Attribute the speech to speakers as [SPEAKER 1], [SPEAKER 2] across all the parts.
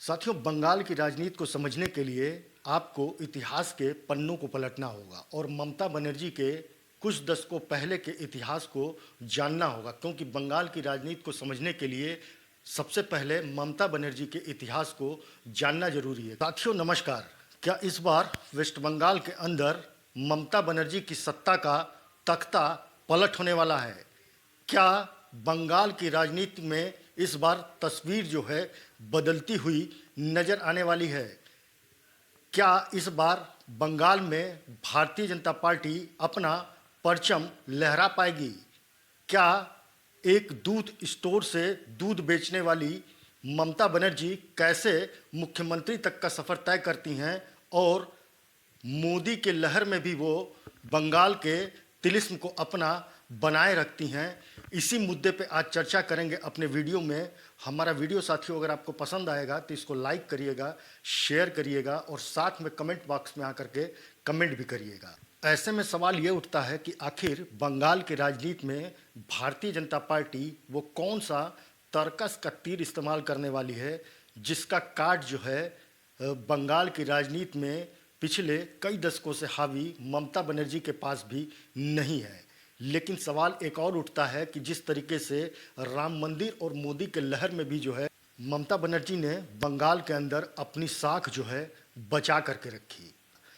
[SPEAKER 1] साथियों, बंगाल की राजनीति को समझने के लिए आपको इतिहास के पन्नों को पलटना होगा और ममता बनर्जी के कुछ दशकों पहले के इतिहास को जानना होगा, क्योंकि बंगाल की राजनीति को समझने के लिए सबसे पहले ममता बनर्जी के इतिहास को जानना जरूरी है। साथियों नमस्कार। क्या इस बार वेस्ट बंगाल के अंदर ममता बनर्जी की सत्ता का तख्ता पलट होने वाला है? क्या बंगाल की राजनीति में इस बार तस्वीर जो है बदलती हुई नजर आने वाली है? क्या इस बार बंगाल में भारतीय जनता पार्टी अपना परचम लहरा पाएगी? क्या एक दूध स्टोर से दूध बेचने वाली ममता बनर्जी कैसे मुख्यमंत्री तक का सफर तय करती हैं और मोदी के लहर में भी वो बंगाल के तिलिस्म को अपना बनाए रखती हैं? इसी मुद्दे पे आज चर्चा करेंगे अपने वीडियो में। हमारा वीडियो साथियों अगर आपको पसंद आएगा तो इसको लाइक करिएगा, शेयर करिएगा और साथ में कमेंट बॉक्स में आकर के कमेंट भी करिएगा। ऐसे में सवाल ये उठता है कि आखिर बंगाल की राजनीति में भारतीय जनता पार्टी वो कौन सा तर्कस का तीर इस्तेमाल करने वाली है, जिसका काट जो है बंगाल की राजनीति में पिछले कई दशकों से हावी ममता बनर्जी के पास भी नहीं है। लेकिन सवाल एक और उठता है कि जिस तरीके से राम मंदिर और मोदी के लहर में भी जो है ममता बनर्जी ने बंगाल के अंदर अपनी साख जो है बचा करके रखी।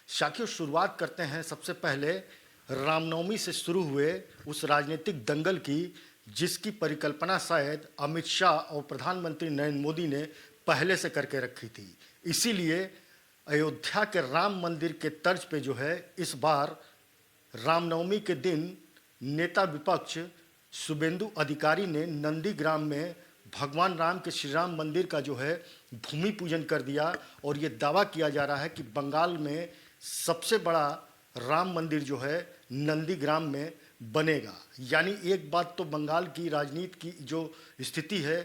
[SPEAKER 1] साथियों शुरुआत करते हैं सबसे पहले रामनवमी से शुरू हुए उस राजनीतिक दंगल की, जिसकी परिकल्पना शायद अमित शाह और प्रधानमंत्री नरेंद्र मोदी ने पहले से करके रखी थी। इसीलिए अयोध्या के राम मंदिर के तर्ज पे जो है इस बार रामनवमी के दिन नेता विपक्ष शुभेंदु अधिकारी ने नंदीग्राम में भगवान राम के श्री राम मंदिर का जो है भूमि पूजन कर दिया और ये दावा किया जा रहा है कि बंगाल में सबसे बड़ा राम मंदिर जो है नंदीग्राम में बनेगा। यानी एक बात तो बंगाल की राजनीति की जो स्थिति है,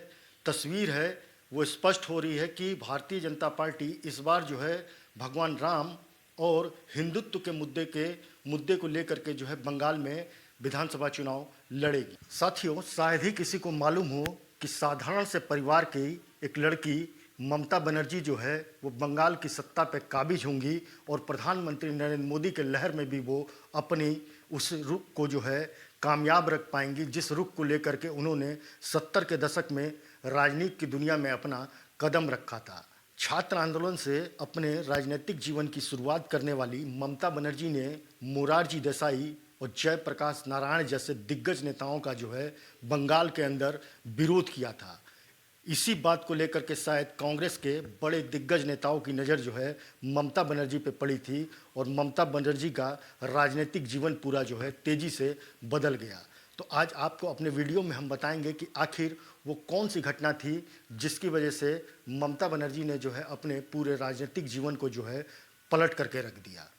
[SPEAKER 1] तस्वीर है, वो स्पष्ट हो रही है कि भारतीय जनता पार्टी इस बार जो है भगवान राम और हिंदुत्व के मुद्दे को लेकर के जो है बंगाल में विधानसभा चुनाव लड़ेगी। साथियों शायद ही किसी को मालूम हो कि साधारण से परिवार की एक लड़की ममता बनर्जी जो है वो बंगाल की सत्ता पे काबिज होंगी और प्रधानमंत्री नरेंद्र मोदी के लहर में भी वो अपनी उस रुख को जो है कामयाब रख पाएंगी, जिस रुख को लेकर के उन्होंने 70 के दशक में राजनीति की दुनिया में अपना कदम रखा था। छात्र आंदोलन से अपने राजनीतिक जीवन की शुरुआत करने वाली ममता बनर्जी ने मोरारजी देसाई और जयप्रकाश नारायण जैसे दिग्गज नेताओं का जो है बंगाल के अंदर विरोध किया था। इसी बात को लेकर के शायद कांग्रेस के बड़े दिग्गज नेताओं की नज़र जो है ममता बनर्जी पे पड़ी थी और ममता बनर्जी का राजनीतिक जीवन पूरा जो है तेज़ी से बदल गया। तो आज आपको अपने वीडियो में हम बताएंगे कि आखिर वो कौन सी घटना थी जिसकी वजह से ममता बनर्जी ने जो है अपने पूरे राजनीतिक जीवन को जो है पलट करके रख दिया।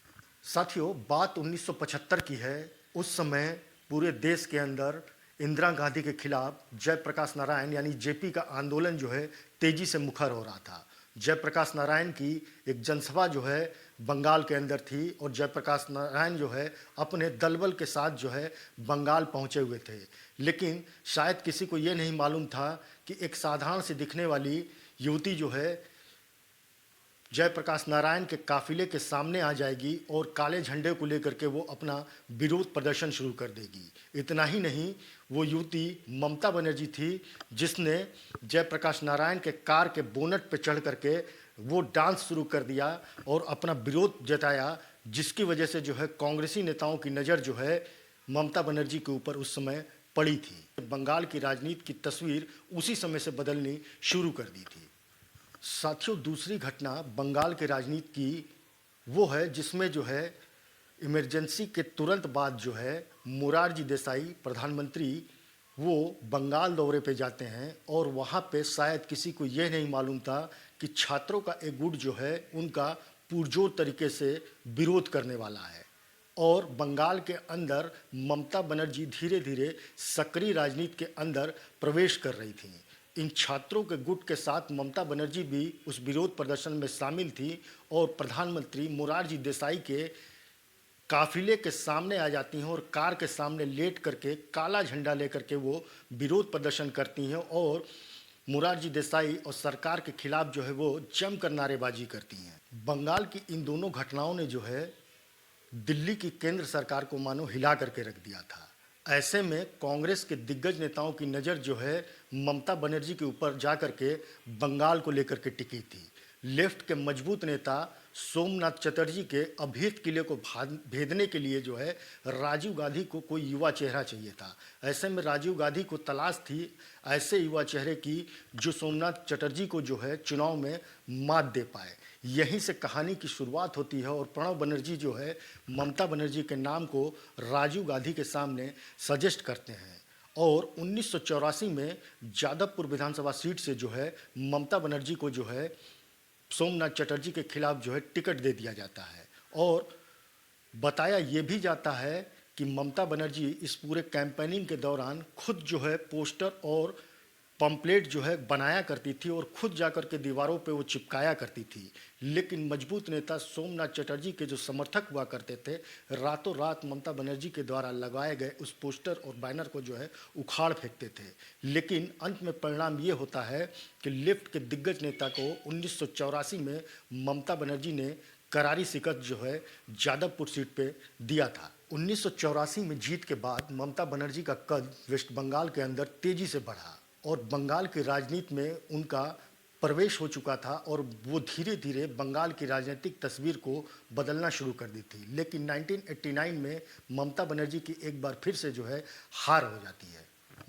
[SPEAKER 1] साथियों बात 1975 की है। उस समय पूरे देश के अंदर इंदिरा गांधी के खिलाफ जयप्रकाश नारायण यानी जेपी का आंदोलन जो है तेजी से मुखर हो रहा था। जयप्रकाश नारायण की एक जनसभा जो है बंगाल के अंदर थी और जयप्रकाश नारायण जो है अपने दलबल के साथ जो है बंगाल पहुंचे हुए थे। लेकिन शायद किसी को ये नहीं मालूम था कि एक साधारण से दिखने वाली युवती जो है जयप्रकाश नारायण के काफिले के सामने आ जाएगी और काले झंडे को लेकर के वो अपना विरोध प्रदर्शन शुरू कर देगी। इतना ही नहीं, वो युवती ममता बनर्जी थी जिसने जयप्रकाश नारायण के कार के बोनट पर चढ़ करके वो डांस शुरू कर दिया और अपना विरोध जताया, जिसकी वजह से जो है कांग्रेसी नेताओं की नज़र जो है ममता बनर्जी के ऊपर उस समय पड़ी थी। बंगाल की राजनीति की तस्वीर उसी समय से बदलनी शुरू कर दी थी। साथियों दूसरी घटना बंगाल के राजनीति की वो है जिसमें जो है इमरजेंसी के तुरंत बाद जो है मोरारजी देसाई प्रधानमंत्री वो बंगाल दौरे पे जाते हैं और वहाँ पे शायद किसी को ये नहीं मालूम था कि छात्रों का एक गुट जो है उनका पुरजोर तरीके से विरोध करने वाला है और बंगाल के अंदर ममता बनर्जी धीरे धीरे सक्रिय राजनीति के अंदर प्रवेश कर रही थी। इन छात्रों के गुट के साथ ममता बनर्जी भी उस विरोध प्रदर्शन में शामिल थी और प्रधानमंत्री मोरारजी देसाई के काफिले के सामने आ जाती हैं और कार के सामने लेट करके काला झंडा लेकर के वो विरोध प्रदर्शन करती हैं और मोरारजी देसाई और सरकार के खिलाफ जो है वो जमकर नारेबाजी करती हैं। बंगाल की इन दोनों घटनाओं ने जो है दिल्ली की केंद्र सरकार को मानो हिला करके रख दिया था। ऐसे में कांग्रेस के दिग्गज नेताओं की नज़र जो है ममता बनर्जी के ऊपर जा कर के बंगाल को लेकर के टिकी थी। लेफ्ट के मजबूत नेता सोमनाथ चटर्जी के अभेद किले को भेदने के लिए जो है राजीव गांधी को कोई युवा चेहरा चाहिए था। ऐसे में राजीव गांधी को तलाश थी ऐसे युवा चेहरे की जो सोमनाथ चटर्जी को जो है चुनाव में मात दे पाए। यहीं से कहानी की शुरुआत होती है और प्रणब बनर्जी जो है ममता बनर्जी के नाम को राजीव गांधी के सामने सजेस्ट करते हैं और 1984 में जादवपुर विधानसभा सीट से जो है ममता बनर्जी को जो है सोमनाथ चटर्जी के खिलाफ जो है टिकट दे दिया जाता है। और बताया ये भी जाता है कि ममता बनर्जी इस पूरे कैंपेनिंग के दौरान खुद जो है पोस्टर और पंपलेट जो है बनाया करती थी और खुद जाकर के दीवारों पे वो चिपकाया करती थी। लेकिन मजबूत नेता सोमनाथ चटर्जी के जो समर्थक हुआ करते थे रातों रात ममता बनर्जी के द्वारा लगाए गए उस पोस्टर और बैनर को जो है उखाड़ फेंकते थे। लेकिन अंत में परिणाम ये होता है कि लेफ्ट के दिग्गज नेता को 1984 में ममता बनर्जी ने करारी शिकस्त जो है जादवपुर सीट पे दिया था। 1984 में जीत के बाद ममता बनर्जी का कद वेस्ट बंगाल के अंदर तेजी से बढ़ा और बंगाल की राजनीति में उनका प्रवेश हो चुका था और वो धीरे धीरे बंगाल की राजनीतिक तस्वीर को बदलना शुरू कर दी थी। लेकिन 1989 में ममता बनर्जी की एक बार फिर से जो है हार हो जाती है।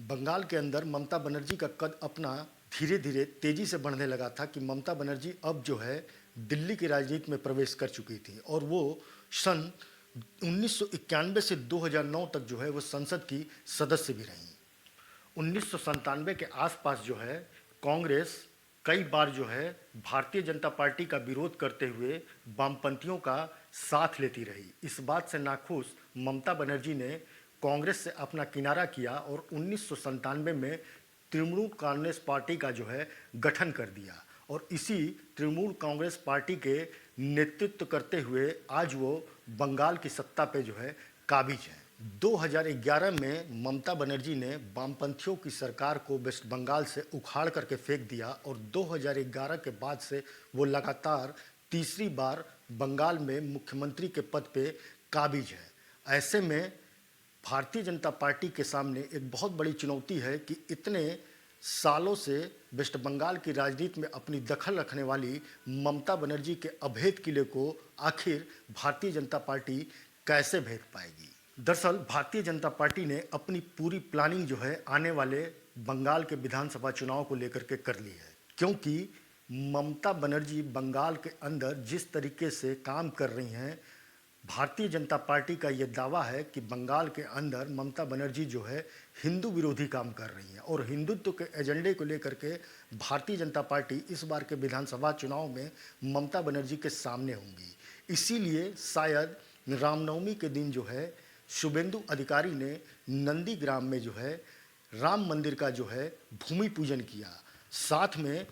[SPEAKER 1] बंगाल के अंदर ममता बनर्जी का कद अपना धीरे धीरे तेजी से बढ़ने लगा था कि ममता बनर्जी अब जो है दिल्ली की राजनीति में प्रवेश कर चुकी थी और वो सन 1991 से 2009 तक जो है वो संसद की सदस्य भी रहीं। 1997 के आसपास जो है कांग्रेस कई बार जो है भारतीय जनता पार्टी का विरोध करते हुए वामपंथियों का साथ लेती रही। इस बात से नाखुश ममता बनर्जी ने कांग्रेस से अपना किनारा किया और 1997 में तृणमूल कांग्रेस पार्टी का जो है गठन कर दिया और इसी तृणमूल कांग्रेस पार्टी के नेतृत्व करते हुए आज वो बंगाल की सत्ता पे जो है काबिज है। 2011 में ममता बनर्जी ने वामपंथियों की सरकार को वेस्ट बंगाल से उखाड़ करके फेंक दिया और 2011 के बाद से वो लगातार तीसरी बार बंगाल में मुख्यमंत्री के पद पे काबिज है। ऐसे में भारतीय जनता पार्टी के सामने एक बहुत बड़ी चुनौती है कि इतने सालों से वेस्ट बंगाल की राजनीति में अपनी दखल रखने वाली ममता बनर्जी के अभेद किले को आखिर भारतीय जनता पार्टी कैसे भेद पाएगी। दरअसल भारतीय जनता पार्टी ने अपनी पूरी प्लानिंग जो है आने वाले बंगाल के विधानसभा चुनाव को लेकर के कर ली है, क्योंकि ममता बनर्जी बंगाल के अंदर जिस तरीके से काम कर रही हैं, भारतीय जनता पार्टी का ये दावा है कि बंगाल के अंदर ममता बनर्जी जो है हिंदू विरोधी काम कर रही हैं और हिंदुत्व के एजेंडे को लेकर के भारतीय जनता पार्टी इस बार के विधानसभा चुनाव में ममता बनर्जी के सामने होंगी। इसीलिए शायद रामनवमी के दिन जो है शुभेंदु अधिकारी ने नंदीग्राम में जो है राम मंदिर का जो है भूमि पूजन किया। साथ में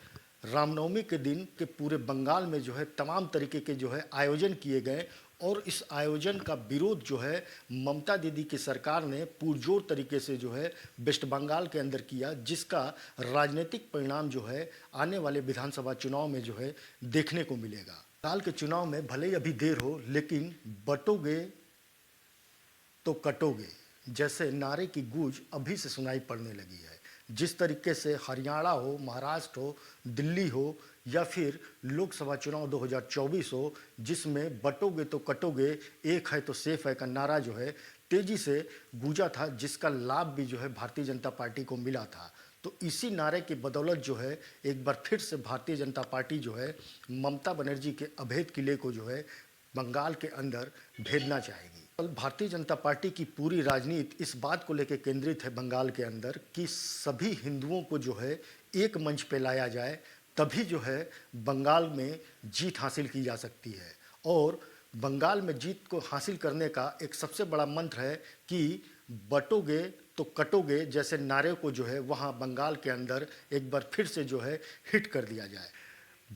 [SPEAKER 1] रामनवमी के दिन के पूरे बंगाल में जो है तमाम तरीके के जो है आयोजन किए गए और इस आयोजन का विरोध जो है ममता दीदी की सरकार ने पुरजोर तरीके से जो है वेस्ट बंगाल के अंदर किया, जिसका राजनीतिक परिणाम जो है आने वाले विधानसभा चुनाव में जो है देखने को मिलेगा। बंगाल के चुनाव में भले ही अभी देर हो, लेकिन बटोगे तो कटोगे जैसे नारे की गूंज अभी से सुनाई पड़ने लगी है। जिस तरीके से हरियाणा हो, महाराष्ट्र हो, दिल्ली हो या फिर लोकसभा चुनाव 2024 हो, जिसमें बटोगे तो कटोगे, एक है तो सेफ है का नारा जो है तेजी से गूंजा था, जिसका लाभ भी जो है भारतीय जनता पार्टी को मिला था। तो इसी नारे की बदौलत जो है एक बार फिर से भारतीय जनता पार्टी जो है ममता बनर्जी के अभेद किले को जो है बंगाल के अंदर भेदना चाहेगी। भारतीय जनता पार्टी की पूरी राजनीति इस बात को लेकर केंद्रित है बंगाल के अंदर कि सभी हिंदुओं को जो है एक मंच पे लाया जाए, तभी जो है बंगाल में जीत हासिल की जा सकती है। और बंगाल में जीत को हासिल करने का एक सबसे बड़ा मंत्र है कि बटोगे तो कटोगे जैसे नारे को जो है वहाँ बंगाल के अंदर एक बार फिर से जो है हिट कर दिया जाए।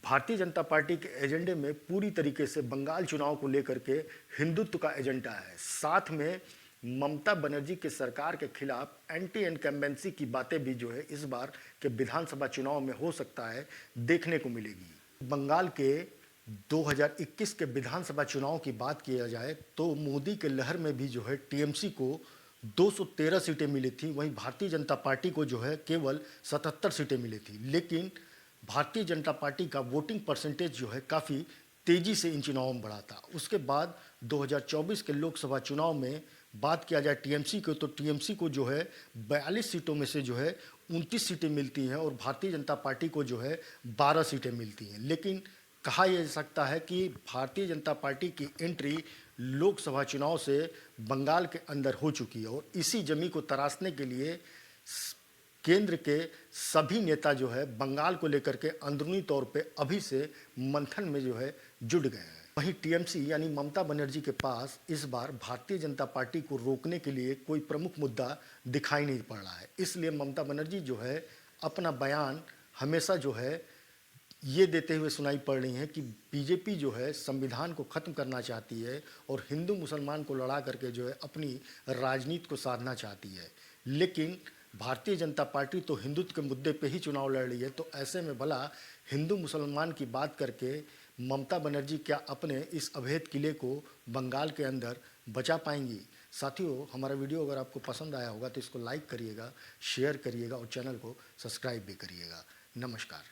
[SPEAKER 1] भारतीय जनता पार्टी के एजेंडे में पूरी तरीके से बंगाल चुनाव को लेकर के हिंदुत्व का एजेंडा है। साथ में ममता बनर्जी की सरकार के खिलाफ एंटी इनकम्बेंसी की बातें भी जो है इस बार के विधानसभा चुनाव में हो सकता है देखने को मिलेगी। बंगाल के 2021 के विधानसभा चुनाव की बात किया जाए तो मोदी के लहर में भी जो है टीएमसी को 213 सीटें मिली थी, वहीं भारतीय जनता पार्टी को जो है केवल 77 सीटें मिली थी। लेकिन भारतीय जनता पार्टी का वोटिंग परसेंटेज जो है काफ़ी तेज़ी से इन चुनावों में बढ़ा था। उसके बाद 2024 के लोकसभा चुनाव में बात किया जाए टीएमसी को, तो टीएमसी को जो है 42 सीटों में से जो है 29 सीटें मिलती हैं और भारतीय जनता पार्टी को जो है 12 सीटें मिलती हैं। लेकिन कहा यह जा सकता है कि भारतीय जनता पार्टी की एंट्री लोकसभा चुनाव से बंगाल के अंदर हो चुकी है और इसी जमी को तराशने के लिए केंद्र के सभी नेता जो है बंगाल को लेकर के अंदरूनी तौर पे अभी से मंथन में जो है जुट गए हैं। वहीं टीएमसी यानी ममता बनर्जी के पास इस बार भारतीय जनता पार्टी को रोकने के लिए कोई प्रमुख मुद्दा दिखाई नहीं पड़ रहा है। इसलिए ममता बनर्जी जो है अपना बयान हमेशा जो है ये देते हुए सुनाई पड़ रही हैं कि बीजेपी जो है संविधान को ख़त्म करना चाहती है और हिंदू मुसलमान को लड़ा करके जो है अपनी राजनीति को साधना चाहती है। लेकिन भारतीय जनता पार्टी तो हिंदुत्व के मुद्दे पे ही चुनाव लड़ रही है, तो ऐसे में भला हिंदू मुसलमान की बात करके ममता बनर्जी क्या अपने इस अवैध किले को बंगाल के अंदर बचा पाएंगी? साथियों, हमारा वीडियो अगर आपको पसंद आया होगा तो इसको लाइक करिएगा, शेयर करिएगा और चैनल को सब्सक्राइब भी करिएगा। नमस्कार।